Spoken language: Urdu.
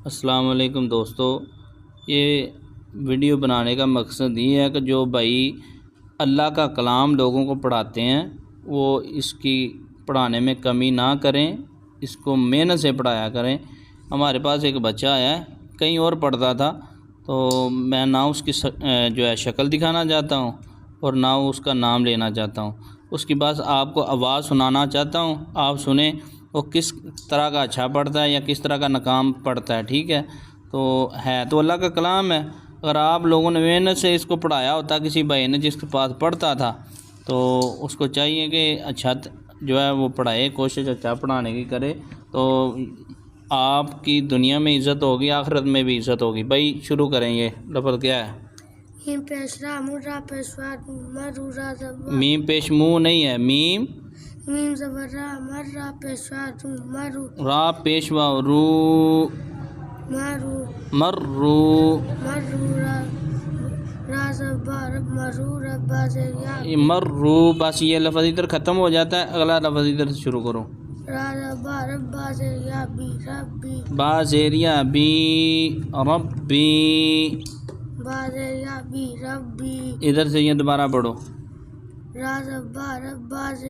السلام علیکم دوستو، یہ ویڈیو بنانے کا مقصد یہ ہے کہ جو بھائی اللہ کا کلام لوگوں کو پڑھاتے ہیں وہ اس کی پڑھانے میں کمی نہ کریں، اس کو محنت سے پڑھایا کریں۔ ہمارے پاس ایک بچہ آیا ہے، کہیں اور پڑھتا تھا، تو میں نہ اس کی جو ہے شکل دکھانا چاہتا ہوں اور نہ اس کا نام لینا چاہتا ہوں۔ اس کی بس آپ کو آواز سنانا چاہتا ہوں، آپ سنیں وہ کس طرح کا اچھا پڑھتا ہے یا کس طرح کا ناکام پڑھتا ہے۔ ٹھیک ہے، تو اللہ کا کلام ہے۔ اگر آپ لوگوں نے محنت سے اس کو پڑھایا ہوتا، کسی بھائی نے جس کے پاس پڑھتا تھا، تو اس کو چاہیے کہ اچھا جو ہے وہ پڑھائے، کوشش اچھا پڑھانے کی کرے، تو آپ کی دنیا میں عزت ہوگی، آخرت میں بھی عزت ہوگی۔ بھائی شروع کریں، یہ لفظ کیا ہے؟ میم پیش منہ نہیں ہے، میم زبر را مر را پیشوا مرو را پیشوا رو مرو مرو مرو را زبر مرو ربا زیا مرو، بس یہ لفظ ادھر ختم ہو جاتا ہے، اگلا لفظ ادھر سے شروع کرو۔ را زبر ربا زیا بی ربی با زیریا بی ربی، با زیا بی ربی، ادھر سے یہ دوبارہ پڑھو۔ را زبر ربا